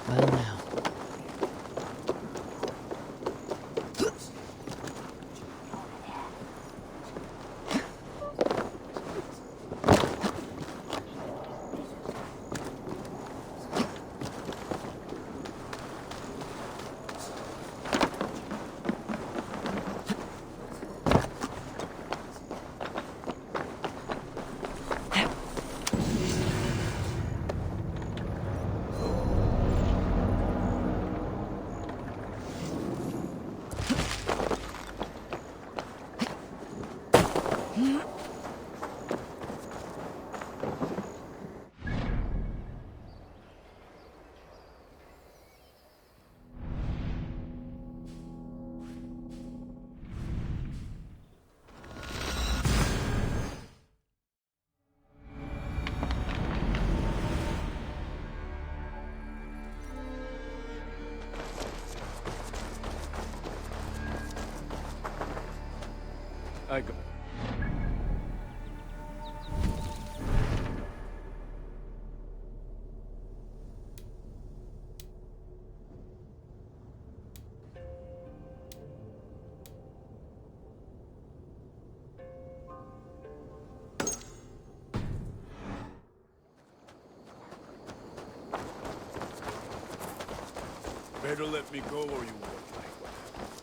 Well now. I go. Better let me go or you won't like what happens.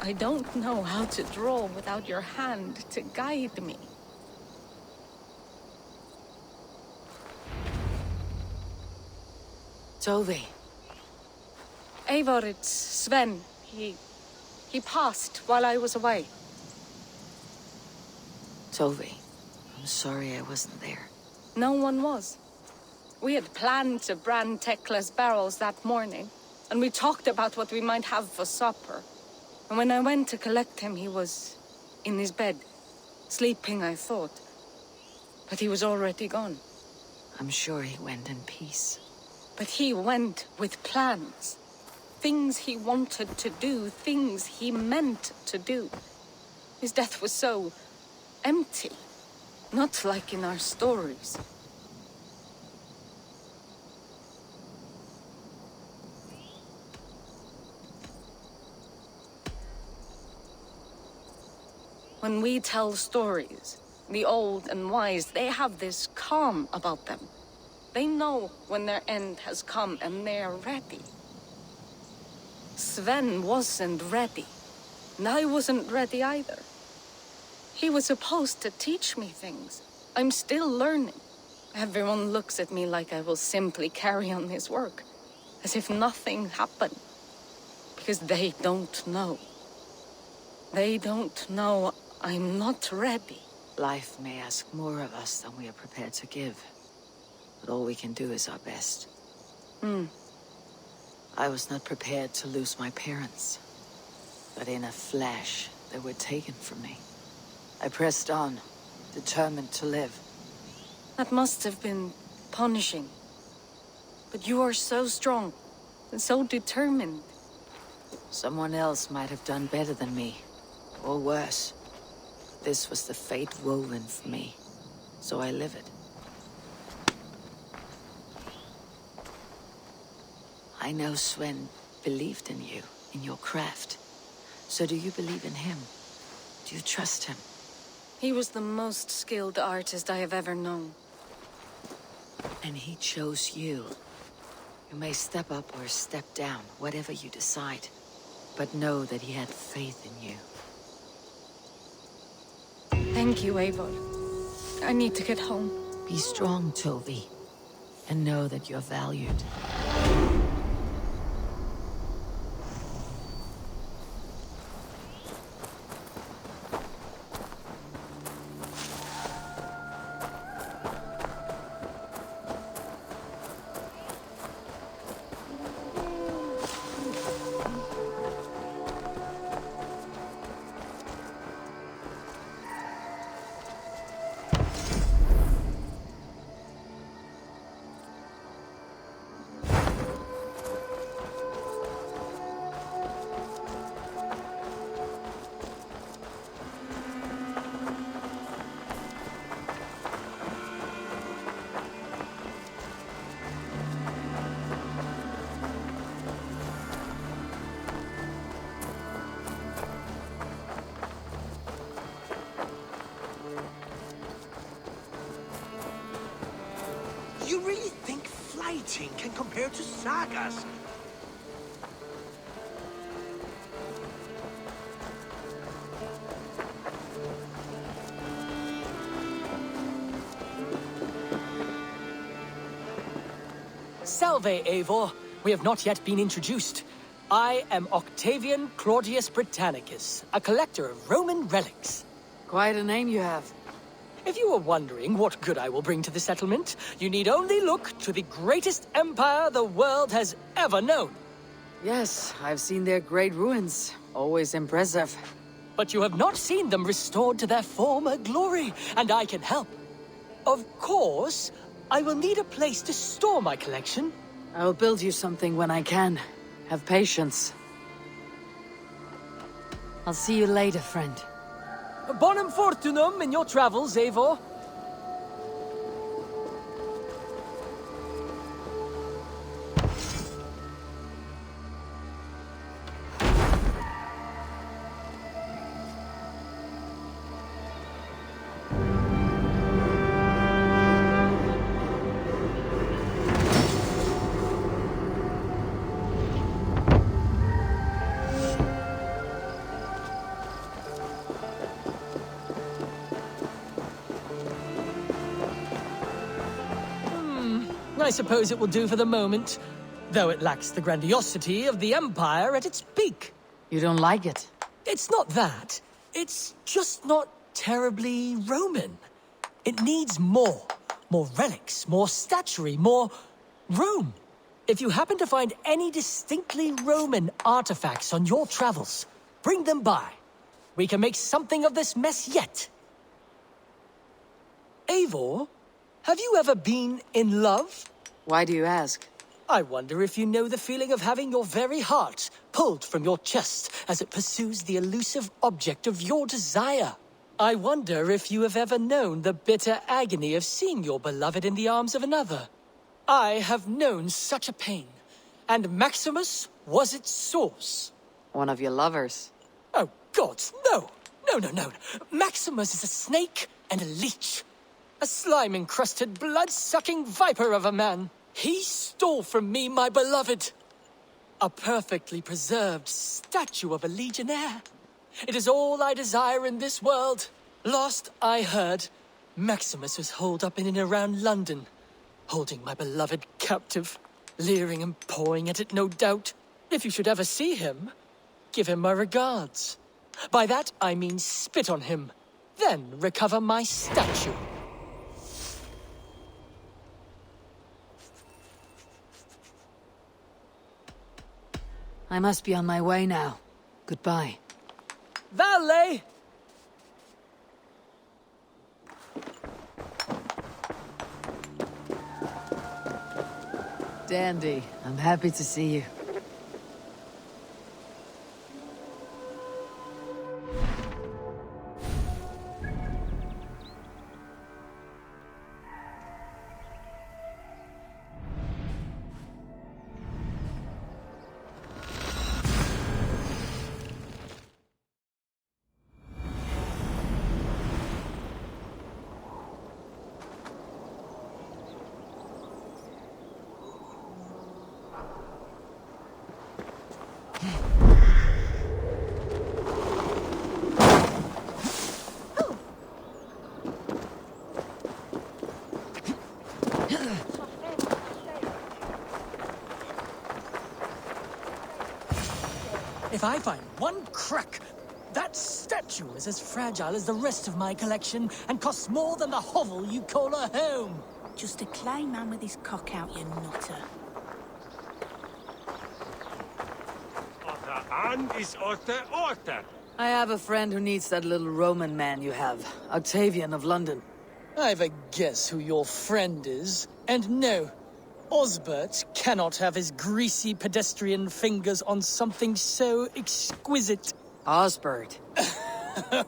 I don't know how to draw without your hand to guide me. Toby. Eivor, it's Sven. He passed while I was away. Toby. I'm sorry I wasn't there. No one was. We had planned to brand Tekla's barrels that morning, and we talked about what we might have for supper. And when I went to collect him, he was in his bed, sleeping, I thought. But he was already gone. I'm sure he went in peace. But he went with plans. Things he wanted to do, things he meant to do. His death was so empty, not like in our stories. When we tell stories, the old and wise, they have this calm about them. They know when their end has come and they're ready. Sven wasn't ready, and I wasn't ready either. He was supposed to teach me things. I'm still learning. Everyone looks at me like I will simply carry on his work, as if nothing happened. Because they don't know. They don't know I'm not ready. Life may ask more of us than we are prepared to give. But all we can do is our best. I was not prepared to lose my parents. But in a flash, they were taken from me. I pressed on, determined to live. That must have been punishing. But you are so strong and so determined. Someone else might have done better than me, or worse. This was the fate woven for me, so I live it. I know Sven believed in you, in your craft. So do you believe in him? Do you trust him? He was the most skilled artist I have ever known. And he chose you. You may step up or step down, whatever you decide. But know that he had faith in you. Thank you, Eivor. I need to get home. Be strong, Toby, and know that you're valued. You really think flighting can compare to sagas? Salve, Eivor. We have not yet been introduced. I am Octavian Claudius Britannicus, a collector of Roman relics. Quite a name you have. If you are wondering what good I will bring to the settlement, you need only look to the greatest empire the world has ever known. Yes, I've seen their great ruins. Always impressive. But you have not seen them restored to their former glory, and I can help. Of course, I will need a place to store my collection. I'll build you something when I can. Have patience. I'll see you later, friend. Bonum fortunum in your travels, Eivor. I suppose it will do for the moment, though it lacks the grandiosity of the Empire at its peak. You don't like it? It's not that. It's just not terribly Roman. It needs more. More relics, more statuary, more Rome. If you happen to find any distinctly Roman artifacts on your travels, bring them by. We can make something of this mess yet. Eivor, have you ever been in love? Why do you ask? I wonder if you know the feeling of having your very heart pulled from your chest as it pursues the elusive object of your desire. I wonder if you have ever known the bitter agony of seeing your beloved in the arms of another. I have known such a pain, and Maximus was its source. One of your lovers. Oh, gods, no! No. Maximus is a snake and a leech. A slime-encrusted, blood-sucking viper of a man. He stole from me my beloved. A perfectly preserved statue of a legionnaire. It is all I desire in this world. Last I heard, Maximus was holed up in and around London, holding my beloved captive, leering and pawing at it, no doubt. If you should ever see him, give him my regards. By that I mean spit on him, then recover my statue. I must be on my way now. Goodbye. Valet! Dandy, I'm happy to see you. If I find one crack, that statue is as fragile as the rest of my collection and costs more than the hovel you call a home. Just a clay man with his cock out, you nutter. Orta. I have a friend who needs that little Roman man you have, Octavian of London. I've a guess who your friend is. And no, Osbert cannot have his greasy pedestrian fingers on something so exquisite. Osbert.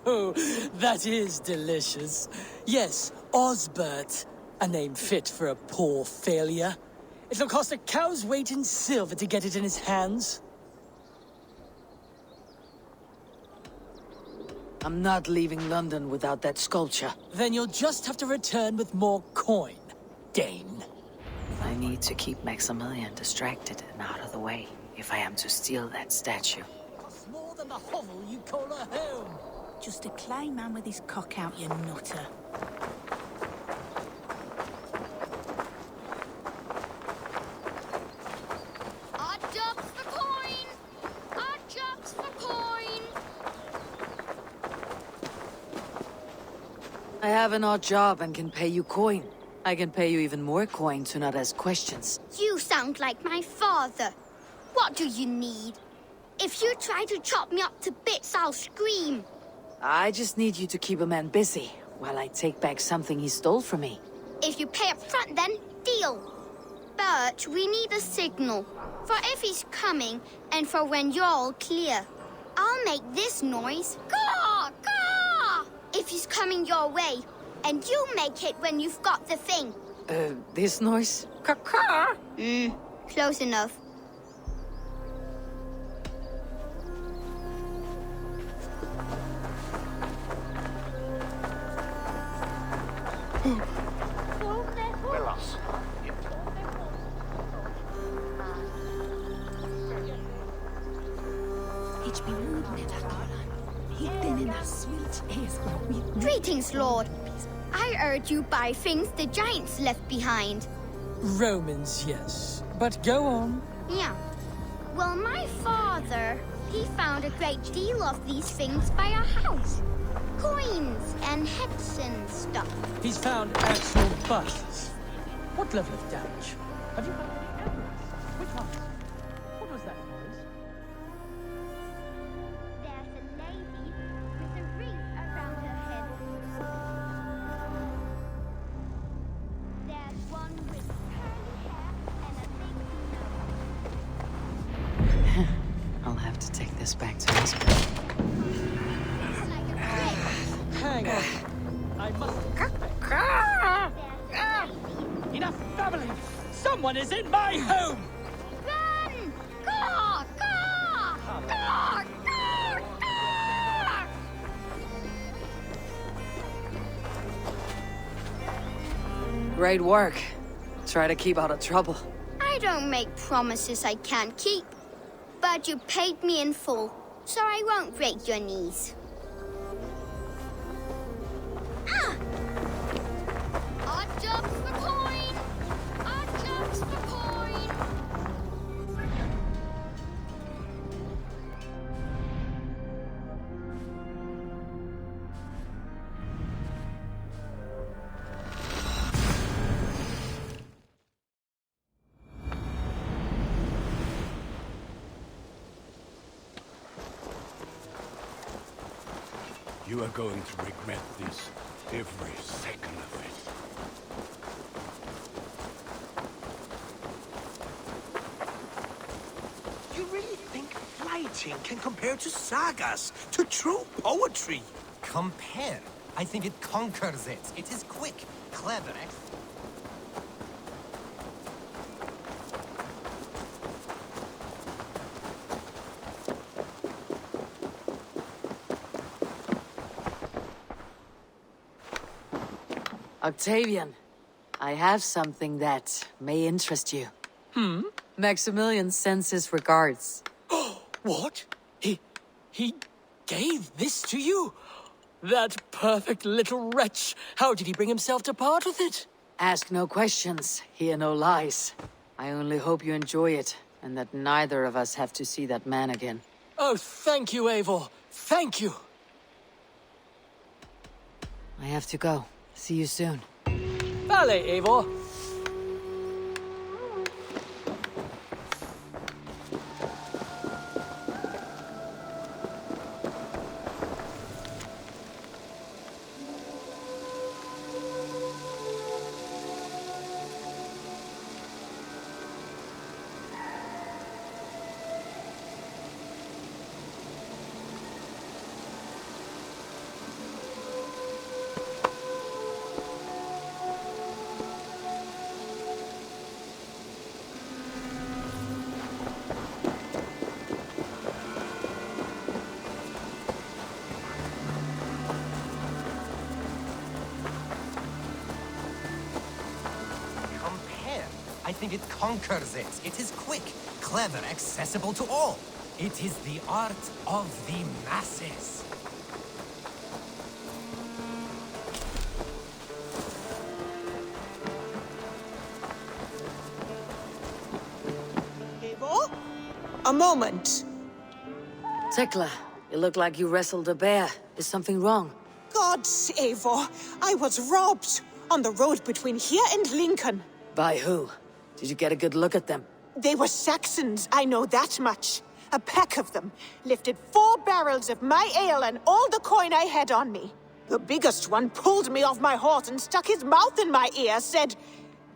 Oh, that is delicious. Yes, Osbert. A name fit for a poor failure. It'll cost a cow's weight in silver to get it in his hands. I'm not leaving London without that sculpture. Then you'll just have to return with more coin, Dane. I need to keep Maximilian distracted and out of the way if I am to steal that statue. Costs more than the hovel you call a home. Just a clay man with his cock out, you nutter. Odd jobs for coin! Odd jobs for coin! I have an odd job and can pay you coin. I can pay you even more coin to not ask questions. You sound like my father. What do you need? If you try to chop me up to bits, I'll scream. I just need you to keep a man busy while I take back something he stole from me. If you pay up front, then deal. But we need a signal for if he's coming and for when you're all clear. I'll make this noise. Caw, caw! If he's coming your way, and you make it when you've got the thing. This noise? Caw-caw! Close enough. Greetings, Lord. I heard you buy things the giants left behind. Romans, yes. But go on. Yeah. Well, my father, he found a great deal of these things by our house. Coins and heads and stuff. He's found actual busts. What level of damage? Have you had any evidence? Which ones? What was that noise? There's a lady with a ring around her head. There's one with curly hair and a big nose. I'll have to take this back to hospital. It's like a brick. Hang on. I must... There's a lady. Enough family! Someone is in my home! Run! Caw! Caw! Caw! Caw! Caw! Great work. Try to keep out of trouble. I don't make promises I can't keep. But you paid me in full, so I won't break your knees. Ah! Odd jobs for coin! Odd jobs for coin! You are going to regret this, every second of it. You really think flighting can compare to sagas, to true poetry? Compare? I think it conquers it. It is quick, clever, Octavian, I have something that may interest you. Maximilian sends his regards. What? He gave this to you? That perfect little wretch. How did he bring himself to part with it? Ask no questions, hear no lies. I only hope you enjoy it, and that neither of us have to see that man again. Oh, thank you, Eivor. Thank you. I have to go. See you soon. Vale, Eivor. I think it conquers it. It is quick, clever, accessible to all. It is the art of the masses. Eivor? A moment. Tekla, you look like you wrestled a bear. Is something wrong? Gods, Eivor, I was robbed on the road between here and Lincoln. By who? Did you get a good look at them? They were Saxons, I know that much. A pack of them lifted 4 barrels of my ale and all the coin I had on me. The biggest one pulled me off my horse and stuck his mouth in my ear, said,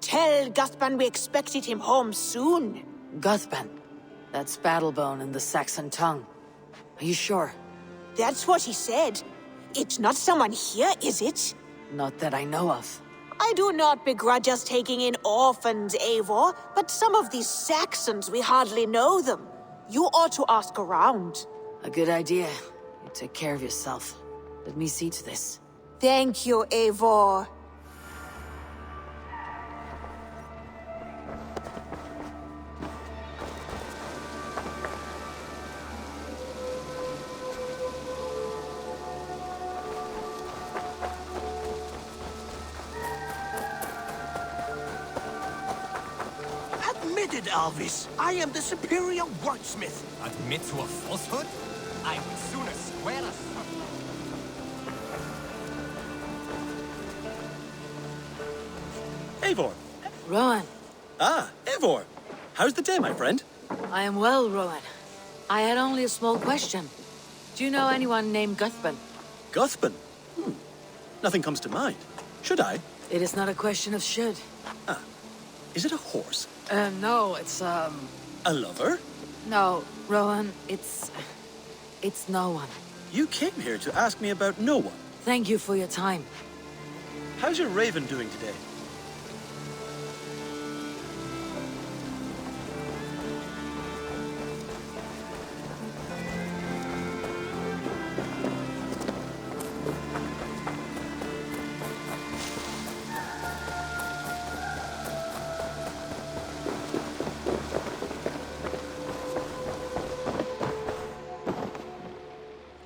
"Tell Guthban we expected him home soon." Guthban. That's Battlebone in the Saxon tongue. Are you sure? That's what he said. It's not someone here, is it? Not that I know of. I do not begrudge us taking in orphans, Eivor, but some of these Saxons, we hardly know them. You ought to ask around. A good idea. You take care of yourself. Let me see to this. Thank you, Eivor. Admitted, Alvis. I am the superior wordsmith. Admit to a falsehood? I would sooner square a Eivor. Rowan, Ah, Eivor. How's the day, my friend? I am well, Rowan. I had only a small question. Do you know anyone named Guthban? Guthban? Nothing comes to mind. Should I? It is not a question of should. Is it a horse? No, it's, A lover? No, Rowan, it's no one. You came here to ask me about no one. Thank you for your time. How's your raven doing today?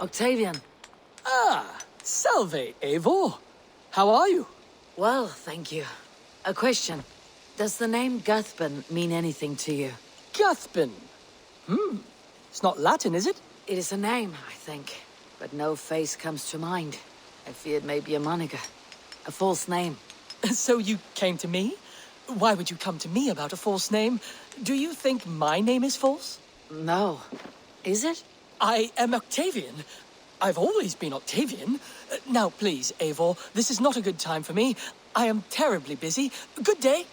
Octavian. Ah, salve, Eivor. How are you? Well, thank you. A question. Does the name Guthban mean anything to you? Guthban. It's not Latin, is it? It is a name, I think. But no face comes to mind. I fear it may be a moniker. A false name. So you came to me? Why would you come to me about a false name? Do you think my name is false? No. Is it? I am Octavian. I've always been Octavian. Now, please, Eivor, this is not a good time for me. I am terribly busy. Good day.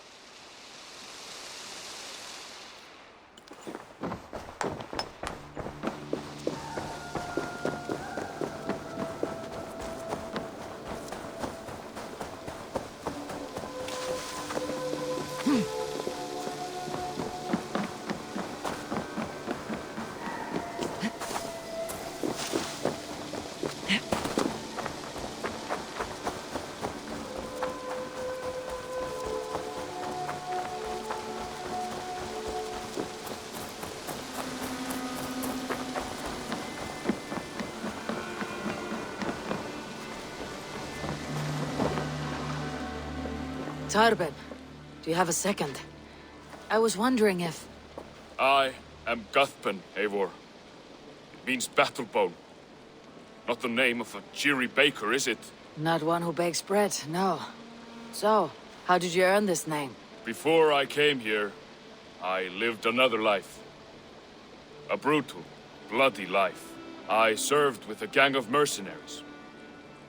Tarben, do you have a second? I was wondering if... I am Guthban, Eivor. means battle bone. Not the name of a cheery baker, is it? Not one who bakes bread, no. So, how did you earn this name? Before I came here, I lived another life. A brutal, bloody life. I served with a gang of mercenaries.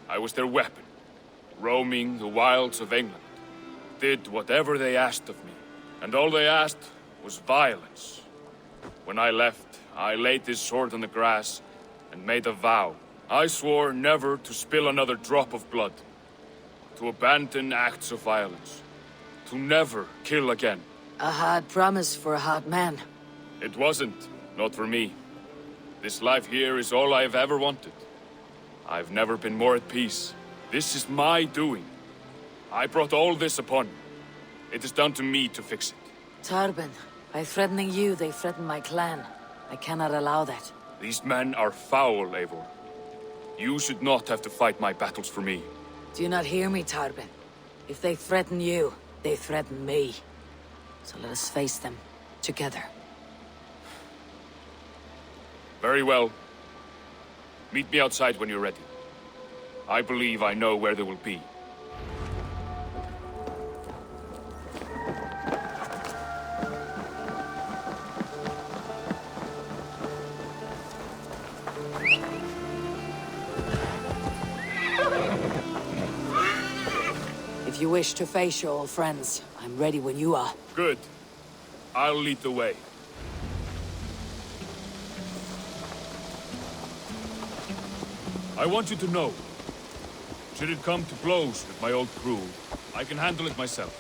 I was their weapon, roaming the wilds of England. Did whatever they asked of me, and all they asked was violence. When I left, I laid this sword on the grass and made a vow. I swore never to spill another drop of blood, to abandon acts of violence, to never kill again. A hard promise for a hard man. It wasn't, not for me. This life here is all I've ever wanted. I've never been more at peace. This is my doing. I brought all this upon me. It is down to me to fix it. Tarben, by threatening you, they threaten my clan. I cannot allow that. These men are foul, Eivor. You should not have to fight my battles for me. Do you not hear me, Tarben? If they threaten you, they threaten me. So let us face them, together. Very well. Meet me outside when you're ready. I believe I know where they will be. If you wish to face your old friends, I'm ready when you are. Good. I'll lead the way. I want you to know, should it come to blows with my old crew, I can handle it myself.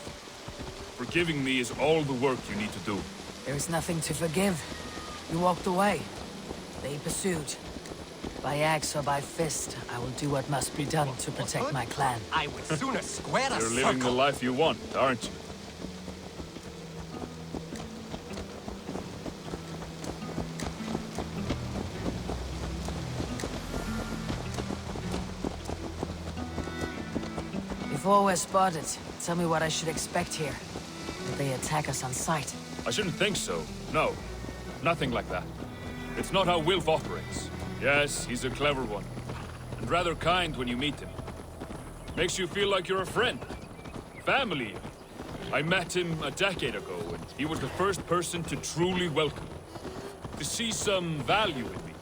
Forgiving me is all the work you need to do. There is nothing to forgive. You walked away. They pursued. By axe or by fist, I will do what must be done to protect my clan. I would sooner square a You're living the life you want, aren't you? Before we're spotted, tell me what I should expect here. Will they attack us on sight? I shouldn't think so. No. Nothing like that. It's not how Wilf operates. Yes, he's a clever one. And rather kind when you meet him. Makes you feel like you're a friend. Family. I met him a decade ago, and he was the first person to truly welcome me. To see some value in me.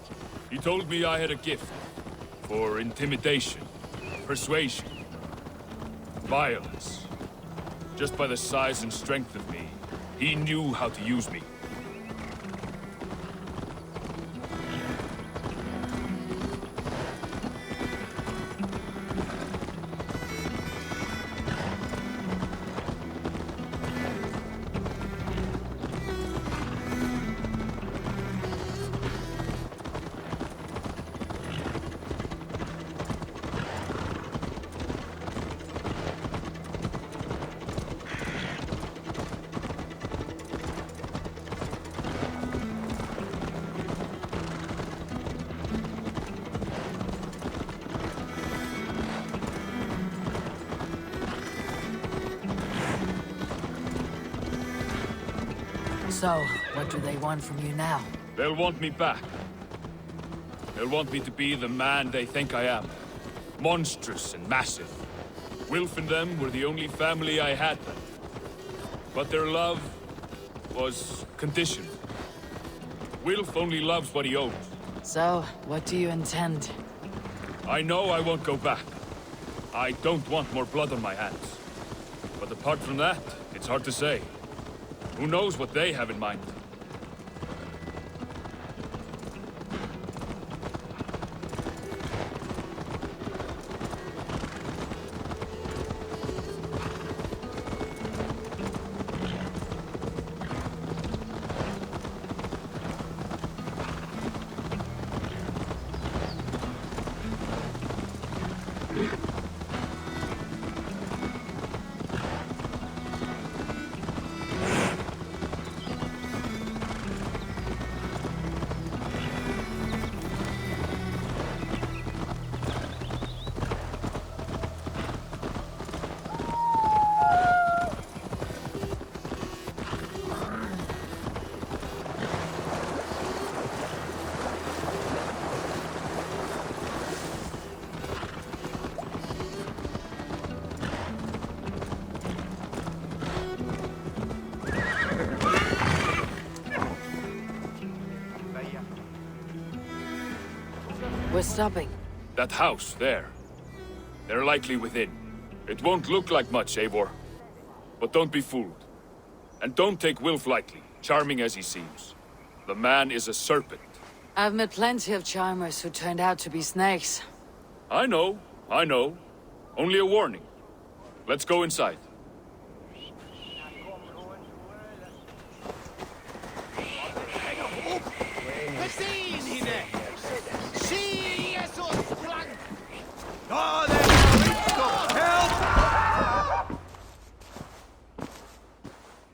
He told me I had a gift. For intimidation. Persuasion. Violence. Just by the size and strength of me, he knew how to use me. So, what do they want from you now? They'll want me back. They'll want me to be the man they think I am. Monstrous and massive. Wilf and them were the only family I had then. But their love was conditioned. Wilf only loves what he owns. So, what do you intend? I know I won't go back. I don't want more blood on my hands. But apart from that, it's hard to say. Who knows what they have in mind? we're stopping? That house, there. They're likely within. It won't look like much, Eivor. But don't be fooled. And don't take Wilf lightly, charming as he seems. The man is a serpent. I've met plenty of charmers who turned out to be snakes. I know. Only a warning. Let's go inside.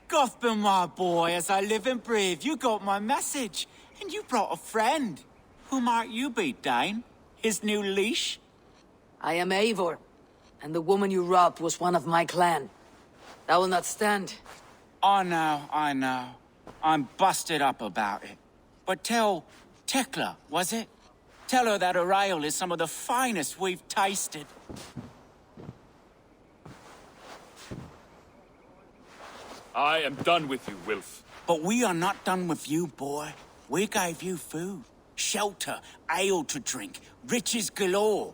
Gothman, my boy, as I live and breathe, you got my message. And you brought a friend. Who might you be, Dane? His new leash? I am Eivor, and the woman you robbed was one of my clan. That will not stand. I know. I'm busted up about it. But tell Tekla, was it? Tell her that her ale is some of the finest we've tasted. I am done with you, Wilf. But we are not done with you, boy. We gave you food, shelter, ale to drink, riches galore.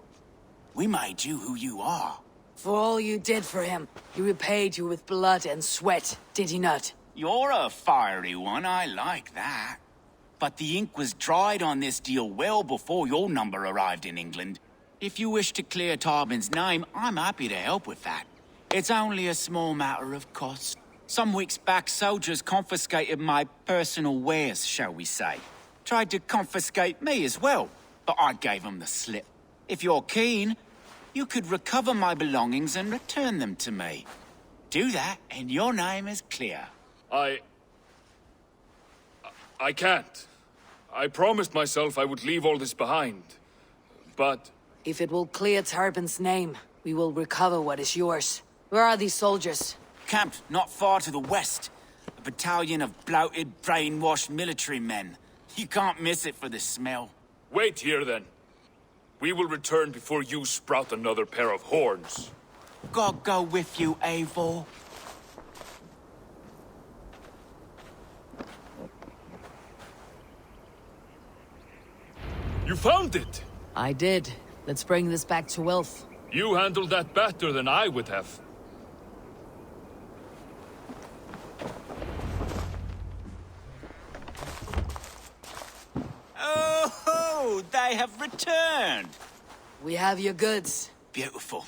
We made you who you are. For all you did for him, he repaid you with blood and sweat, did he not? You're a fiery one, I like that. But the ink was dried on this deal well before your number arrived in England. If you wish to clear Tarbin's name, I'm happy to help with that. It's only a small matter of cost. Some weeks back, soldiers confiscated my personal wares, shall we say. Tried to confiscate me as well, but I gave them the slip. If you're keen, you could recover my belongings and return them to me. Do that, and your name is clear. I can't. I promised myself I would leave all this behind. But... If it will clear Tarbin's name, we will recover what is yours. Where are these soldiers? Camped not far to the west. A battalion of bloated, brainwashed military men. You can't miss it for the smell. Wait here, then. We will return before you sprout another pair of horns. God go with you, Eivor. You found it! I did. Let's bring this back to Wilf. You handled that better than I would have. Oh, they have returned. We have your goods. Beautiful.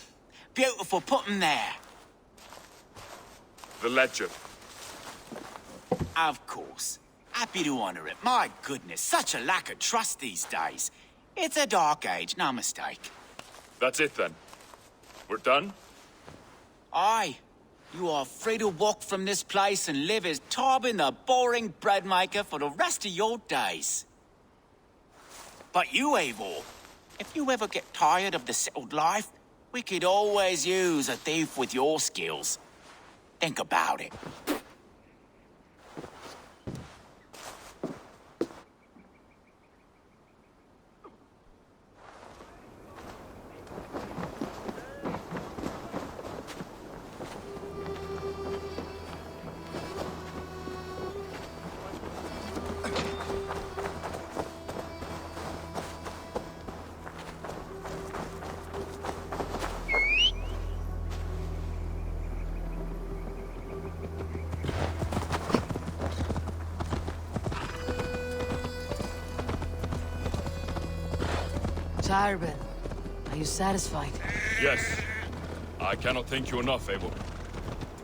Beautiful, put them there. The ledger. Of course. Happy to honor it. My goodness, such a lack of trust these days. It's a dark age, no mistake. That's it, then. We're done? Aye. You are free to walk from this place and live as Tarbin the boring bread maker for the rest of your days. But you, Eivor, if you ever get tired of the settled life, we could always use a thief with your skills. Think about it. Tarbin, are you satisfied? Yes. I cannot thank you enough, Eivor.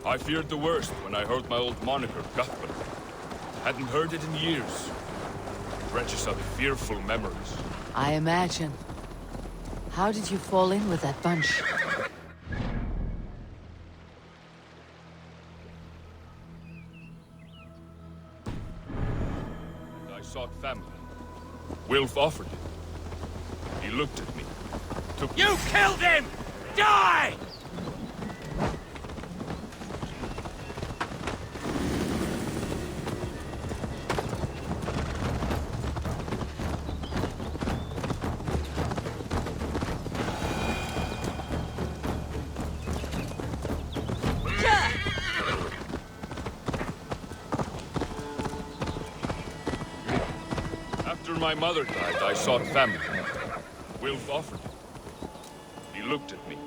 I feared the worst when I heard my old moniker, Guthman. Hadn't heard it in years. It dredges up fearful memories. I imagine. How did you fall in with that bunch? I sought family. Wilf offered it. He looked at me. Took... You killed him! Die! After my mother died, I sought family. Wilf offered it. He looked at me,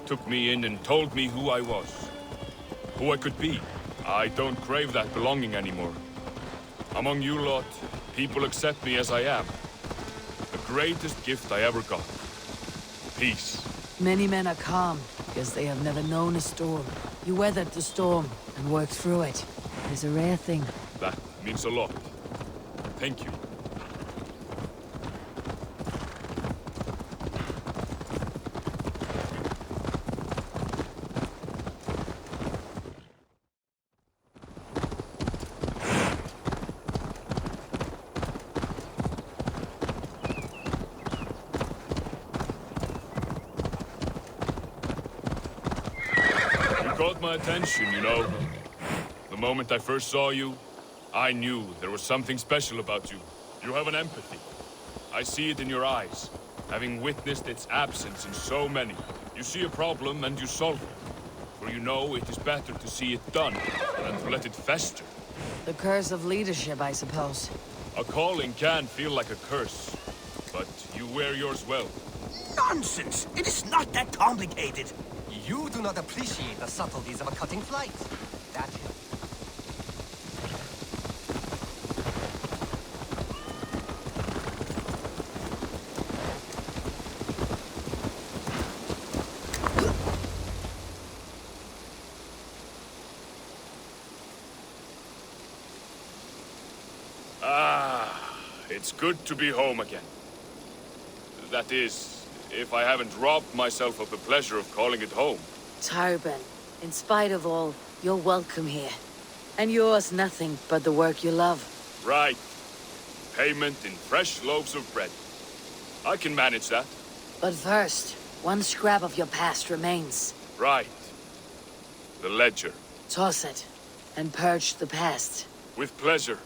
took me in and told me who I was. Who I could be. I don't crave that belonging anymore. Among you lot, people accept me as I am. The greatest gift I ever got. Peace. Many men are calm because they have never known a storm. You weathered the storm and worked through it. It is a rare thing. That means a lot. Thank you. Caught my attention, you know. The moment I first saw you, I knew there was something special about you. You have an empathy. I see it in your eyes, having witnessed its absence in so many. You see a problem and you solve it. For you know it is better to see it done than to let it fester. The curse of leadership, I suppose. A calling can feel like a curse, but you wear yours well. Nonsense! It is not that complicated. You do not appreciate the subtleties of a cutting flight. That is. It's good to be home again. That is, if I haven't robbed myself of the pleasure of calling it home. Tarban, in spite of all, you're welcome here. And yours nothing but the work you love. Right. Payment in fresh loaves of bread. I can manage that. But first, one scrap of your past remains. Right. The ledger. Toss it, and purge the past. With pleasure.